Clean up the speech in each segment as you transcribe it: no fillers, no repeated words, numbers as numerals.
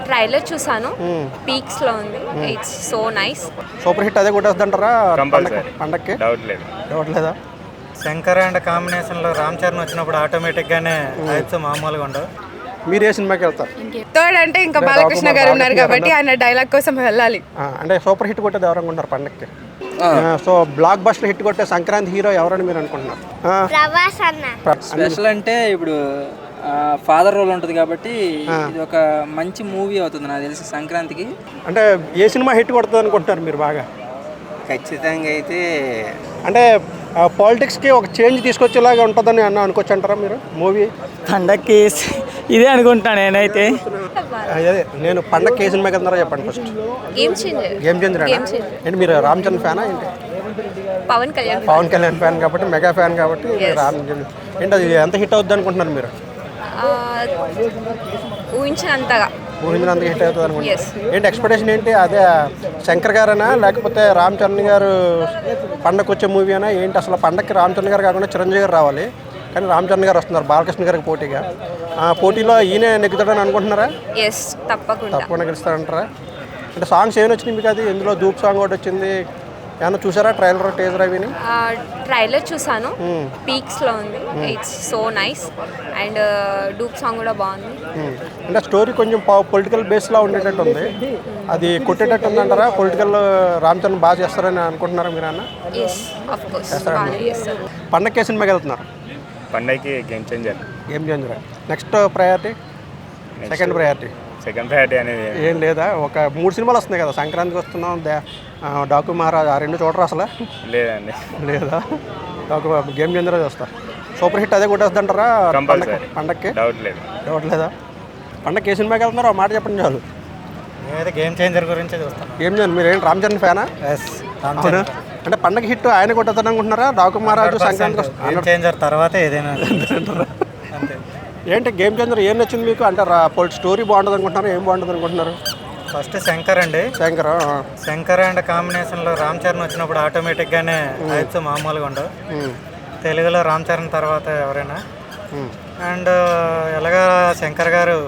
Trailer చూసాను, peaks లో ఉంది. It's so nice. Super hit అదే కొట్టేస్తుంటారా పండక్కి? డౌట్ లేదా? శంకర్ అండ్ కాంబినేషన్లో రామ్ చరణ్ వచ్చినప్పుడు ఆటోమేటిక్గానే హైప్స్ మామూలుగా ఉండవు. మీరు ఏ సినిమాకి వెళ్తారు? థర్డ్ అంటే ఇంకా బాలకృష్ణ గారు ఉన్నారు కాబట్టి ఆయన డైలాగ్ కోసం వెళ్ళాలి. అంటే సూపర్ హిట్ కొట్టేది ఎవరు అనుకుంటున్నారు పండక్కి? సో బ్లాక్ బస్టర్ హిట్ కొట్టే సంక్రాంతి హీరో ఎవరని మీరు అనుకుంటున్నారు? స్పెషల్ అంటే ఇప్పుడు ఫాదర్ రోల్ ఉంటుంది కాబట్టి ఇది ఒక మంచి మూవీ అవుతుంది నాకు తెలిసి సంక్రాంతికి. అంటే ఏ సినిమా హిట్ కొడుతుంది అనుకుంటున్నారు మీరు బాగా? ఖచ్చితంగా అయితే అంటే పాలిటిక్స్కి ఒక చేంజ్ తీసుకొచ్చేలాగా ఉంటుందని అనుకోవచ్చు అంటారా మీరు మూవీ? పండక్కి ఇదే అనుకుంటాను నేనైతే. అదే నేను పండక్కి ఏ సినిమాకి వెళ్తున్నారో చెప్పండి ఫస్ట్. గేమ్ చేంజర్ ఏంటి మీరు రామ్ చరణ్ ఫ్యానా ఏంటి? పవన్ కళ్యాణ్ ఫ్యాన్ కాబట్టి, మెగా ఫ్యాన్ కాబట్టి రామ్ చరణ్ ఏంటి అది ఎంత హిట్ అవుద్ది అనుకుంటున్నారు మీరు? ఊహించినంతగా హిట్ అవుతుంది అనుకుంటున్నారు. ఏంటి ఎక్స్పెక్టేషన్ ఏంటి? అదే శంకర్ గారేనా లేకపోతే రామ్ చరణ్ గారు పండగకు వచ్చే మూవీ అయినా ఏంటి? అసలు పండగకి రామ్ చరణ్ గారు కాకుండా చిరంజీవి గారు రావాలి, కానీ రామ్ చరణ్ గారు వస్తున్నారు బాలకృష్ణ గారికి పోటీగా. పోటీలో ఈయన నెగ్గుతాడని అనుకుంటున్నారా? తప్పకుండా గెలుస్తారంటారా? అంటే సాంగ్స్ ఏమైనా వచ్చినాయి మీకు? అది ఇందులో ధూప్ సాంగ్ ఒకటి వచ్చింది, ఏమన్నా చూసారా ట్రైలర్ టీజర్ అవిని? ట్రైలర్ చూసాను, పీక్స్ లో ఉంది. It's so nice. And dope song కూడా బాగుంది. అంటే స్టోరీ కొంచెం పొలిటికల్ బేస్లో ఉండేటట్టు ఉంది, అది కొట్టేటట్టు ఉందంటారా? పొలిటికల్ రామ్ చరణ్ బాగా చేస్తారని అనుకుంటున్నారా మీరు? అన్న పండగకి ఏ సినిమాకి వెళ్తున్నారు? పండగకి game changer. Next priority, second priority అనేది ఏం లేదా? ఒక 3 సినిమాలు వస్తున్నాయి కదా, సంక్రాంతికి వస్తున్నాం, డాకు మహారాజ్, ఆ 2 చూడరా అసలు? లేదండి. లేదా? గేమ్ చేంజర్ చూస్తా. సూపర్ హిట్ అదే కొట్టేస్తుంది అంటారా పండక్కి? డౌట్ లేదా? పండగకి ఏ సినిమాకి వెళ్తున్నారో ఆ మాట చెప్పండి చాలు. నేనైతే గేమ్ చేంజర్ గురించి చూస్తాను. గేమ్ చేంజర్ మీరు ఏంటి రామ్ చరణ్ ఫ్యానా? అంటే పండగ హిట్ ఆయన కొట్టేద్దాం అనుకుంటున్నారా? డాకు మహారాజు సంక్రాంతికి చేంజర్ తర్వాత ఏదైనా ఏంటి గేమ్ చేంజర్ ఏం నచ్చింది మీకు? అంటే స్టోరీ బాగుంటుంది అనుకుంటున్నారు, ఏం బాగుంటుంది అనుకుంటున్నారు? ఫస్ట్ శంకర్ అండి. శంకర్ అండ్ కాంబినేషన్లో రామ్ చరణ్ వచ్చినప్పుడు ఆటోమేటిక్గానే హైప్స్ మామూలుగా ఉండవు. తెలుగులో రామ్ చరణ్ తర్వాత ఎవరైనా. అండ్ ఎలాగా శంకర్ గారు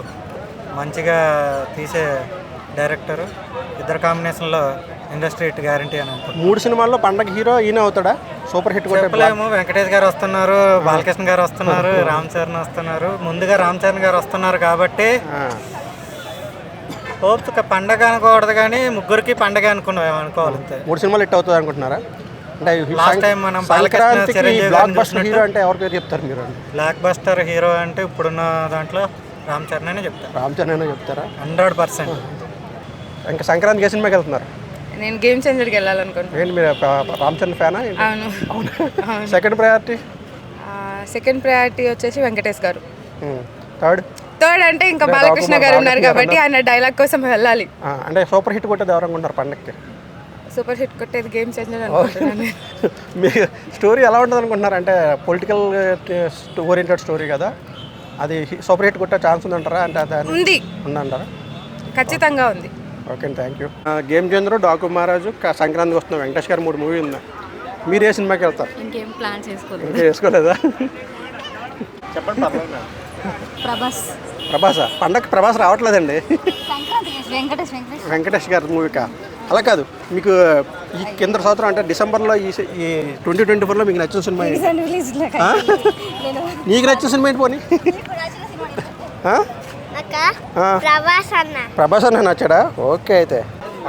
మంచిగా తీసే డైరెక్టరు, ఇద్దరు కాంబినేషన్లో ఇండస్ట్రీ హిట్ గ్యారంటీ అని అనుకుంటున్నాను. 3 సినిమాల్లో పండగ హీరో ఈయన అవుతాడా? సూపర్ హిట్ చెప్పలేము. వెంకటేష్ గారు వస్తున్నారు, బాలకృష్ణ గారు వస్తున్నారు, రామ్ చరణ్ వస్తున్నారు. ముందుగా రామ్ చరణ్ గారు వస్తున్నారు కాబట్టి హోప్స్ పండగ అనుకోకూడదు, కానీ ముగ్గురికి పండగ అనుకోవాలి. 3 సినిమాలు హిట్ అవుతుంది అనుకుంటున్నారా? అంటే లాస్ట్ టైం మనం బ్లాక్ బస్టర్ హీరో అంటే ఎవరి పేరు చెప్తారు మీరు? బ్లాక్ బస్టర్ హీరో అంటే ఇప్పుడున్న దాంట్లో రామ్ చరణ్ అనే చెప్తారు. 100%. ఇంకా సంక్రాంతికి ఏ సినిమాకి వెళ్తున్నారు? నేను గేమ్ చేంజర్కి వెళ్ళాలనుకుంటున్నాను. ఏంటి మీరు రామ్ చరణ్ ఫ్యానా? అవును. సెకండ్ ప్రయారిటీ వచ్చేసి వెంకటేష్ గారు. థర్డ్ అంటే ఇంకా బాలకృష్ణ గారు ఉన్నారు కాబట్టి ఆయన డైలాగ్ కోసం వెళ్ళాలి. అంటే సూపర్ హిట్ కొట్టేది ఎవరు అనుకుంటారు పండక్కి? సూపర్ హిట్ కొట్టేది గేమ్ చేంజర్ అనుకుంటున్నాను. మీ స్టోరీ ఎలా ఉంటుంది అనుకుంటున్నారు? అంటే పొలిటికల్ ఓరియంటెడ్ స్టోరీ కదా, అది సూపర్ హిట్ కొట్టే ఛాన్స్ ఉందంటారా? అంటే ఉందంటారా? ఖచ్చితంగా ఉంది. Okay, thank you. Game changer, Daaku మహారాజు, సంక్రాంతికి వస్తున్నాం, వెంకటేష్ గారు 3 మూవీ ఉందా? మీరు ఏ సినిమాకి వెళ్తారు? ఇంకేం ప్లాన్ చేసుకోలేదా? చెప్పండి. ప్రభాసా? పండగకి ప్రభాస్ రావట్లేదండి. వెంకటేష్ గారి మూవీకా? అలా కాదు, మీకు ఈ కింద సంవత్సరం అంటే డిసెంబర్లో ఈ 2024లో మీకు నచ్చిన సినిమా నీకు నచ్చిన సినిమా ఏంటి? పోనీ ప్రభాస్ అన్న నచ్చాడా? ఓకే, అయితే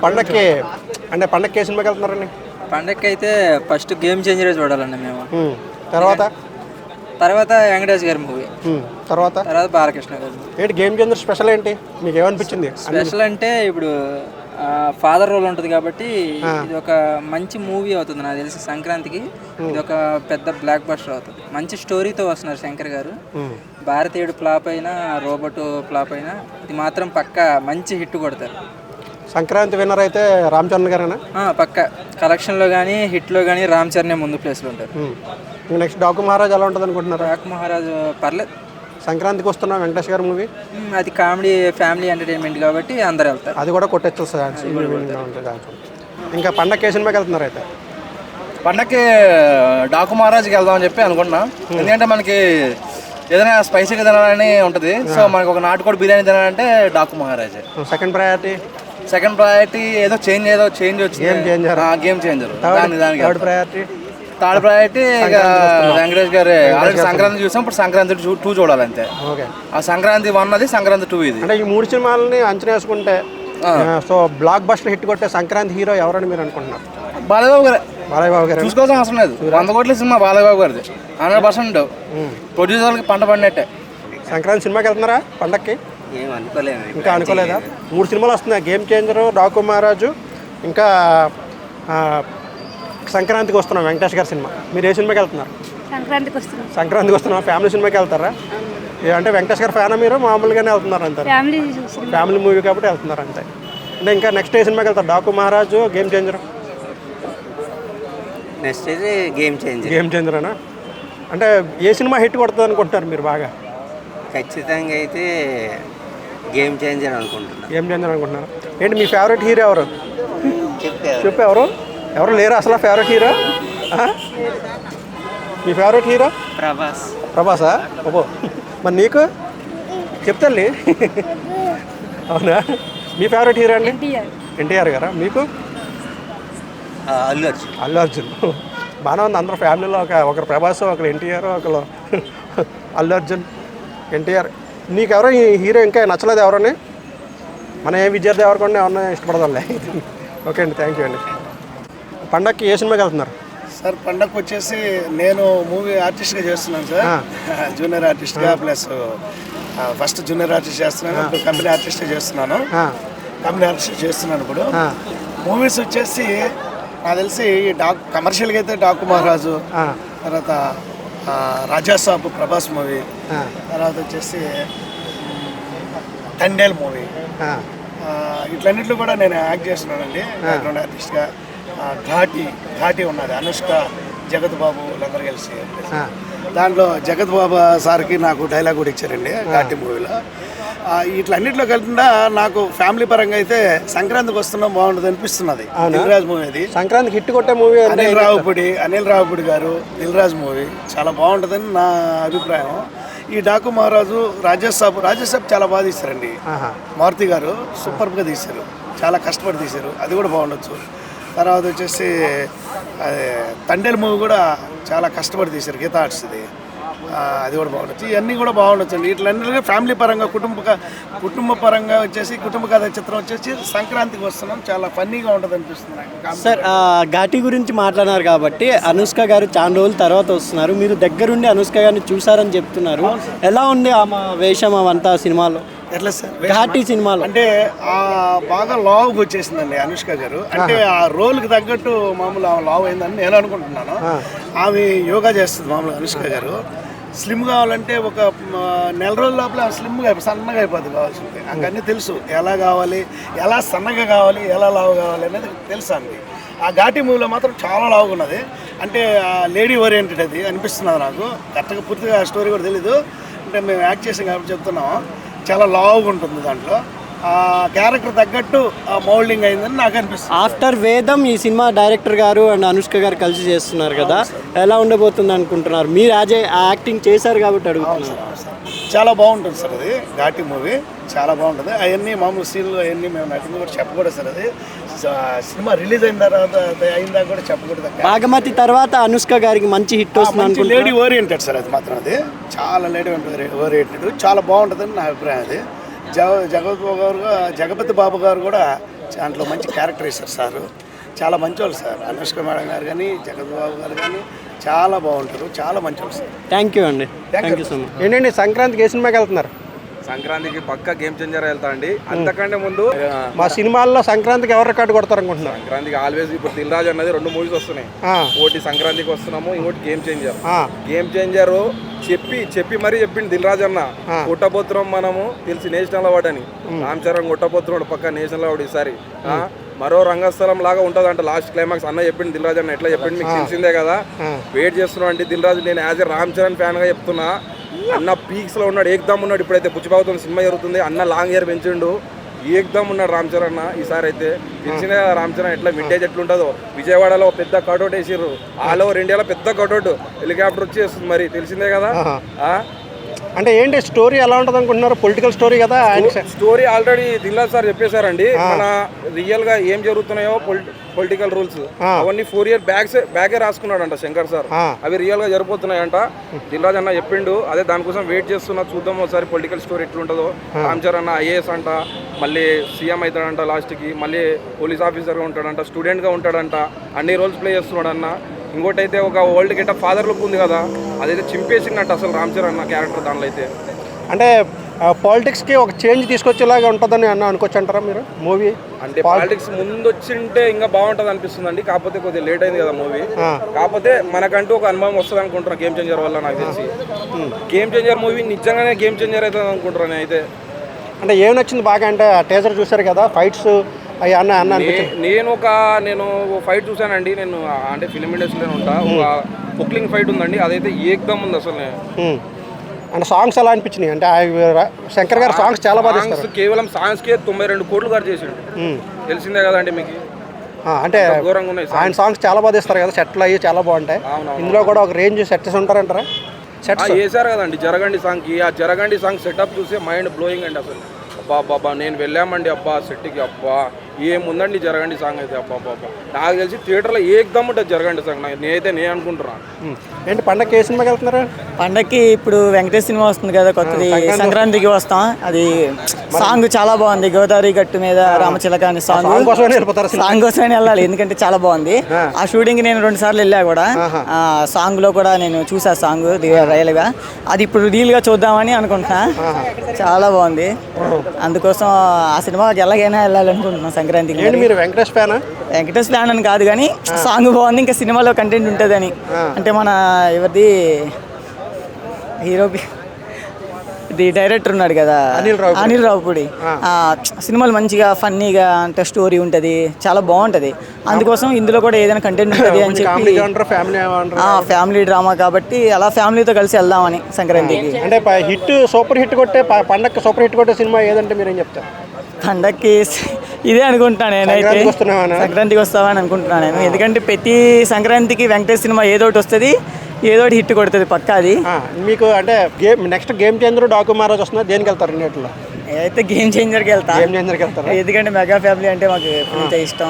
పండక్కి ఏ సినిమాకి వెళ్తున్నారండి? పండక్కి అయితే ఫస్ట్ గేమ్ చేంజరే చూడాలండి మేము. తర్వాత వెంకటేష్ గారి మూవీ, తర్వాత బాలకృష్ణ గారు. ఏంటి గేమ్ చేంజర్ స్పెషల్ ఏంటి మీకు ఏమనిపించింది? స్పెషల్ అంటే ఇప్పుడు ఫాదర్ రోల్ ఉంటుంది కాబట్టి ఇది ఒక మంచి మూవీ అవుతుంది నాకు తెలిసి సంక్రాంతికి. ఇది ఒక పెద్ద బ్లాక్ బస్టర్ అవుతుంది. మంచి స్టోరీతో వస్తున్నారు శంకర్ గారు. భారతీయుడు ఫ్లాప్ అయినా, రోబోట్ ఫ్లాప్ అయినా, ఇది మాత్రం పక్కా మంచి హిట్ కొడతారు. సంక్రాంతి విన్నర్ అయితే రామ్ చరణ్ గారేనా? పక్క కలెక్షన్లో కానీ హిట్లో కానీ రామ్ చరణ్ ముందు ప్లేస్లో ఉంటారు. నెక్స్ట్ డాకు మహారాజ్ ఎలా ఉంటుంది అనుకుంటున్నారు? డాకు మహారాజ్ పర్లేదు. సంక్రాంతికి వస్తున్నా వెంకటేష్ గారి మూవీ, అది కామెడీ ఫ్యామిలీ ఎంటర్టైన్మెంట్ కాబట్టి అందరు వెళ్తారు. అది కూడా కొట్టచ్చు. ఇంకా పండగ ఏ సినిమాకి వెళ్తున్నారు? అయితే పండగకి డాకు మహారాజ్కి వెళ్దామని చెప్పి అనుకుంటున్నాం. ఎందుకంటే మనకి ఏదైనా స్పైసీగా తినాలని ఉంటుంది. సో మనకు ఒక నాటుకోడి బిర్యానీ తినాలంటే డాకు మహారాజే. సెకండ్ ప్రయారిటీ సెకండ్ ప్రయారిటీ ఏదో చేంజ్ వచ్చింది, game changer. Third priority Venkatesh గారు ఆల్రెడీ సంక్రాంతి చూసాం, ఇప్పుడు సంక్రాంతి 2 చూడాలి అంతే. ఓకే, ఆ సంక్రాంతి 1 అది, సంక్రాంతి 2 ఇది. అంటే ఈ 3 సినిమాలని అంచనా వేసుకుంటే సో బ్లాక్ బస్టర్ హిట్ కొట్టే సంక్రాంతి హీరో ఎవరని మీరు అనుకుంటున్నారు? బాలయ్యబాబు గారు. బాలయ్యబాబు గారు చూసుకోవాల్సిన అవసరం లేదు, 100 కోట్ల సినిమా బాలయ్యబాబు గారిది 100%. ప్రొడ్యూసర్లకి పంట పడినట్టే. సంక్రాంతి సినిమాకి వెళ్తున్నారా పండక్కి? ఇంకా అనుకోలేదా? 3 సినిమాలు వస్తున్నాయి, గేమ్ చేంజరు, డాకు మహారాజు, ఇంకా సంక్రాంతికి వస్తున్నాం వెంకటేష్ గారి సినిమా. మీరు ఏ సినిమాకి వెళ్తున్నారు? సంక్రాంతికి వస్తున్నాం. ఫ్యామిలీ సినిమాకి వెళ్తారా? అంటే వెంకటేష్ గారి ఫ్యానా మీరు? మామూలుగానే వెళ్తున్నారు అంటారు? ఫ్యామిలీ మూవీ కాబట్టి వెళ్తున్నారు అంతే. అంటే ఇంకా నెక్స్ట్ ఏ సినిమాకి వెళ్తారు? డాకు మహారాజు, గేమ్ చేంజరు? నెక్స్ట్ అయితే గేమ్ చేంజరేనా? అంటే ఏ సినిమా హిట్ కొడుతుంది అనుకుంటున్నారు మీరు బాగా? ఖచ్చితంగా అయితే గేమ్ చేంజర్ అనుకుంటున్నారు. ఏంటి మీ ఫేవరెట్ హీరో ఎవరు? చెప్పు, ఎవరు లేరు అసలు ఫేవరెట్ హీరో? మీ ఫేవరెట్ హీరో ప్రభాసా? ఓహో, మరి నీకు చెప్తాలి. అవునా? మీ ఫేవరెట్ హీరో అండి? ఎన్టీఆర్ గారా? మీకు? అల్లు అర్జున్. బాగానే ఉంది, అందరూ ఫ్యామిలీలో ఒకరు ప్రభాస్, ఒకరు ఎన్టీఆర్, ఒకరు అల్లు అర్జున్, ఎన్టీఆర్. నీకెవరో ఈ హీరో ఇంకా నచ్చలేదు ఎవరని? మన ఏ విద్యార్థి ఎవరికొండ ఎవరన్నా ఇష్టపడదాంలే. ఓకే అండి, థ్యాంక్ యూ అండి. పండగకి ఏ సినిమాకి వెళ్తున్నారు? సార్ పండగకి వచ్చేసి నేను మూవీ ఆర్టిస్ట్గా చేస్తున్నాను సార్. జూనియర్ ఆర్టిస్ట్గా ప్లస్ ఫస్ట్ జూనియర్ ఆర్టిస్ట్ చేస్తున్నాను, ఇప్పుడు కంపెనీ ఆర్టిస్ట్గా చేస్తున్నాను. ఇప్పుడు మూవీస్ వచ్చేసి నాకు తెలిసి కమర్షియల్గా అయితే డాకు మహారాజు, తర్వాత రాజాసాబ్ ప్రభాస్ మూవీ, తర్వాత వచ్చేసి తండేల్ మూవీ, ఇట్లన్నింటిలో కూడా నేను యాక్ట్ చేస్తున్నానండి బ్యాక్గ్రౌండ్ ఆర్టిస్ట్గా. ఘాటి ఉన్నది, అనుష్క, జగత్ బాబు వీళ్ళందరూ కలిసి. దాంట్లో జగత్ బాబు సార్కి నాకు డైలాగ్ కూడా ఇచ్చారండి ఘాటి మూవీలో. ఇట్లన్నింటిలో కాకుండా నాకు ఫ్యామిలీ పరంగా అయితే సంక్రాంతికి వస్తున్నాం బాగుంటుంది అనిపిస్తున్నది. దిల్రాజ్ మూవీ అది సంక్రాంతికి హిట్ కొట్టే మూవీ. అనిల్ రావుపూడి గారు దిల్రాజ్ మూవీ చాలా బాగుంటుందని నా అభిప్రాయం. ఈ డాకు మహారాజు, రాజాసాబ్ చాలా బాగా తీశారండి. మారుతి గారు సూపర్గా తీశారు, చాలా కష్టపడి తీశారు, అది కూడా బాగుండొచ్చు. తర్వాత వచ్చేసి తండేల్ మూవీ కూడా చాలా కష్టపడి తీశారు, గీతా ఆర్ట్స్ది, అది కూడా బాగుండొచ్చు. ఇవన్నీ కూడా బాగుండొచ్చు అండి. ఇట్లన్నీ ఫ్యామిలీ పరంగా కుటుంబ పరంగా వచ్చేసి కుటుంబ కథ చిత్రం వచ్చేసి సంక్రాంతికి వస్తున్నాం, చాలా ఫన్నీగా ఉంటుంది అనిపిస్తుంది. సార్ ఘాటి గురించి మాట్లాడారు కాబట్టి అనుష్క గారు చాలా రోజుల తర్వాత వస్తున్నారు. మీరు దగ్గరుండి అనుష్క గారిని చూసారని చెప్తున్నారు. ఎలా ఉంది ఆమె వేషం అవంతా సినిమాలో? ఎట్లా సార్ ఘాటి సినిమాలో అంటే బాగా లావుగా వచ్చేసిందండి అనుష్క గారు. అంటే ఆ రోల్కి తగ్గట్టు మామూలు ఆమె లావు అయిందని నేను అనుకుంటున్నాను. ఆమె యోగా చేస్తుంది మామూలు అనుష్క గారు. స్లిమ్ కావాలంటే ఒక నెల రోజుల లోపల స్లిమ్గా సన్నగా అయిపోతుంది కావాల్సింది. అన్నీ తెలుసు, ఎలా కావాలి, ఎలా సన్నగా కావాలి, ఎలా లావు కావాలి అనేది తెలుసు ఆమెకి. ఆ ఘాటి మూవీలో మాత్రం చాలా లావుగా ఉన్నది. అంటే లేడీ ఓరియంటెడ్ అది అనిపిస్తున్నది నాకు. కరెక్ట్గా పూర్తిగా స్టోరీ కూడా తెలీదు, అంటే మేము యాక్ట్ చేసాం కాబట్టి చెప్తున్నాము. చాలా లావుగా ఉంటుంది దాంట్లో. ఆ క్యారెక్టర్ తగ్గట్టు మౌల్డింగ్ అయిందని నాకు అనిపిస్తుంది. ఆఫ్టర్ వేదం ఈ సినిమా డైరెక్టర్ గారు అండ్ అనుష్క గారు కలిసి చేస్తున్నారు కదా, ఎలా ఉండబోతుంది అనుకుంటున్నారు? మీరు యాక్టింగ్ చేశారు కాబట్టి అడుగుతున్నారు. చాలా బాగుంటుంది సార్ అది ఘాటి మూవీ, చాలా బాగుంటుంది. అవన్నీ మామూలు సీన్లు అవన్నీ మేము నటింది కూడా చెప్పకూడదు సార్. అది సినిమా రిలీజ్ అయిన తర్వాత అయిందా కూడా చెప్పకూడదు. భాగమతి తర్వాత అనుష్క గారికి మంచి హిట్ వస్తుంది. లేడీ ఓరియంటెడ్ సార్ అది మాత్రం, అది చాలా లేడీ ఓరియంటెడ్, చాలా బాగుంటుందని నా అభిప్రాయం. అది జగపతి బాబు గారు కూడా దాంట్లో మంచి క్యారెక్టర్ ఇస్తారు సార్. చాలా మంచివాళ్ళు సార్. అనుష్క మేడం గారు కానీ జగపతి బాబు గారు కానీ చాలా బాగుంటారు, చాలా మంచివాళ్ళు సార్. థ్యాంక్ యూ అండి, థ్యాంక్ యూ సో మచ్. ఏంటండి సంక్రాంతికి ఏ సినిమాకి వెళ్తున్నారు? సంక్రాంతికి పక్కా గేమ్ చేంజర్ వెళ్తా అండి. అంతకంటే ముందు మా సినిమాల్లో సంక్రాంతికి ఎవరు రికార్డు కొడతారు అనుకుంటున్నారు? సంక్రాంతికి ఆల్వేస్ ఇప్పుడు దిల్రాజ్ అన్నది 2 మూవీస్ వస్తున్నాయి. ఒకటి సంక్రాంతికి వస్తున్నాము, ఇంకోటి గేమ్ చేంజర్. చెప్పి మరీ చెప్పింది దిల్రాజ్ అన్న, కొట్టబోతున్నాం మనము తెలిసి నేషనల్ అవార్డు అని. రామ్ చరణ్ కొట్టబోతున్నాడు పక్క నేషనల్ అవార్డు ఈసారి. మరో రంగస్థలం లాగా ఉంటుంది అంట లాస్ట్ క్లైమాక్స్ అన్న చెప్పింది దిల్రాజ్ అన్న. ఎట్లా చెప్పింది మీకు తెలిసిందే కదా, వెయిట్ చేస్తున్నాం అండి దిల్రాజ్. నేను as a Ram Charan fan గా చెప్తున్నా, అన్న పీక్స్ లో ఉన్నాడు, ఏకదమ్ ఉన్నాడు. ఇప్పుడైతే పుచ్చిబాబుతో సినిమా జరుగుతుంది, అన్న లాంగ్ ఇయర్ పెంచిండు, ఏకదమ్ ఉన్నాడు రామ్ చరణ్ అన్న ఈసారి అయితే. తెలిసిందే కదా రామ్ చరణ్ ఎట్లా వింటేజ్ ఎట్లుంటుందో. విజయవాడలో పెద్ద కటౌట్ వేసిర్రు, ఆల్ ఓవర్ ఇండియాలో పెద్ద కటౌట్, హెలికాప్టర్ వచ్చి వస్తుంది, మరి తెలిసిందే కదా. అంటే ఏంటి స్టోరీ ఎలా ఉంటుంది అనుకుంటున్నారు? పొలిటికల్ స్టోరీ కదా ఆయన స్టోరీ ఆల్రెడీ దిల్రాజు సార్ చెప్పేశారండి. మన రియల్ గా ఏం జరుగుతున్నాయో పొలిటికల్ రూల్స్ అవన్నీ 4 years బ్యాగే రాసుకున్నాడంట శంకర్ సార్. అవి రియల్ గా జరిపోతున్నాయంట. దిల్రాజు అన్న చెప్పిండు. అదే దానికోసం వెయిట్ చేస్తున్నా, చూద్దాం ఒకసారి పొలిటికల్ స్టోరీ ఎట్లుంటుందో. రామ్ చరణ్ అన్న ఐఏఎస్ అంట, మళ్ళీ సీఎం అవుతాడంట, లాస్ట్ కి మళ్ళీ పోలీస్ ఆఫీసర్ గా ఉంటాడంట, స్టూడెంట్ గా ఉంటాడంట, అన్ని రోల్స్ ప్లే చేస్తున్నాడు అన్న. ఇంకోటి అయితే ఒక ఓల్డ్ గెట ఫాదర్ లుక్ ఉంది కదా, అదైతే చింపేసినట్టు అసలు రామ్ చరణ్ అన్న క్యారెక్టర్ దానిలో అయితే. అంటే పాలిటిక్స్కి ఒక చేంజ్ తీసుకొచ్చేలాగా ఉంటుందని అనుకోవచ్చు అంటారా మీరు మూవీ? అంటే పాలిటిక్స్ ముందు వచ్చింటే ఇంకా బాగుంటుంది అనిపిస్తుందండి. కాకపోతే కొద్దిగా లేట్ అయింది కదా మూవీ. కాకపోతే మనకంటూ ఒక అనుభవం వస్తుంది అనుకుంటున్నా గేమ్ చేంజర్ వల్ల. నాకు తెలిసి గేమ్ చేంజర్ మూవీ నిజంగానే గేమ్ చేంజర్ అవుతుంది అనుకుంటున్నాను అయితే. అంటే ఏం నచ్చింది బాగా? అంటే టీజర్ చూసారు కదా, ఫైట్స్ అవి అన్న నేను ఫైట్ చూసానండి. నేను అంటే ఫిలిం ఇండస్ట్రీలో ఉంటా. ఒక కుక్లింగ్ ఫైట్ ఉందండి, అదైతే ఏకదమ్ ఉంది అసలు. అంటే సాంగ్స్ ఎలా అనిపించినాయి? అంటే శంకర్ గారు సాంగ్స్ చాలా బాగా చేస్తారు. కేవలం సాంగ్స్కే 92 కోట్లు ఖర్చు చేసిండు, తెలిసిందే కదండి మీకు. అంటే ఘోరంగా ఉన్నాయి ఆయన సాంగ్స్ చాలా బాగా తీస్తారు కదా, సెట్లు అయ్యి చాలా బాగుంటాయి. ఇందులో కూడా ఒక రేంజ్ సెట్స్ ఉంటారంటారా? సెట్స్ వేసారు కదండి జరగండి సాంగ్కి. ఆ జరగండి సాంగ్ సెటప్ చూసి మైండ్ బ్లోయింగ్ అండి అసలు. అబ్బా నేను వెళ్ళామండి అబ్బా సెట్కి. అబ్బా ఏముందండి జరగండి సాంగ్ అయితే. అబ్బా నాకు తెలిసి థియేటర్లో ఏకదమ్ ఉంటుంది జరగండి సాంగ్. నేను అనుకుంటున్నాను. ఏంటి పండగకి ఏ సినిమాకి వెళ్తున్నారు? పండగకి ఇప్పుడు వెంకటేష్ సినిమా వస్తుంది కదా కొత్తది, సంక్రాంతికి వస్తాం. అది సాంగ్ చాలా బాగుంది. గోదావరి గట్టు మీద రామచిలక అనే సాంగ్ కోసమే వెళ్ళాలి, ఎందుకంటే చాలా బాగుంది. ఆ షూటింగ్ నేను 2 సార్లు వెళ్ళా కూడా. ఆ సాంగ్ లో కూడా నేను చూసా సాంగ్ రియల్ గా. అది ఇప్పుడు రీల్ గా చూద్దామని అనుకుంటున్నా. చాలా బాగుంది, అందుకోసం ఆ సినిమాకి ఎలాగైనా వెళ్ళాలనుకుంటున్నాను సంక్రాంతికి. మీరు వెంకటేష్ ఫ్యానా? వెంకటేష్ ఫ్యాన్ అని కాదు కానీ సాంగ్ బాగుంది, ఇంకా సినిమాలో కంటెంట్ ఉంటుందని. అంటే మన ఎవరిది హీరో ఇది డైరెక్టర్ ఉన్నాడు కదా అనిల్ రావుపూడి, సినిమాలు మంచిగా ఫన్నీగా అంటే స్టోరీ ఉంటుంది, చాలా బాగుంటుంది. అందుకోసం ఇందులో కూడా ఏదైనా కంటెంట్ ఉంటుంది అని చెప్పి ఫ్యామిలీ డ్రామా కాబట్టి అలా ఫ్యామిలీతో కలిసి వెళ్దామని సంక్రాంతికి. అంటే హిట్ సూపర్ హిట్ కొట్టే పండగ సూపర్ హిట్ కొట్టే సినిమా ఏదంటే మీరేం చెప్తారు? పండగకి ఇదే అనుకుంటున్నాను నేనైతే, సంక్రాంతికి వస్తామని అనుకుంటున్నాను నేను. ఎందుకంటే ప్రతి సంక్రాంతికి వెంకటేష్ సినిమా ఏదోటి వస్తుంది, ఏదోటి హిట్ కొడుతుంది పక్కా. అది మీకు అంటే next game changer Daaku Maharaj వస్తున్నా, దేనికి వెళ్తారు నేట్లో? అయితే గేమ్ చేంజర్కి వెళ్తాను, ఎందుకంటే మెగా ఫ్యామిలీ అంటే మాకు ఇష్టం.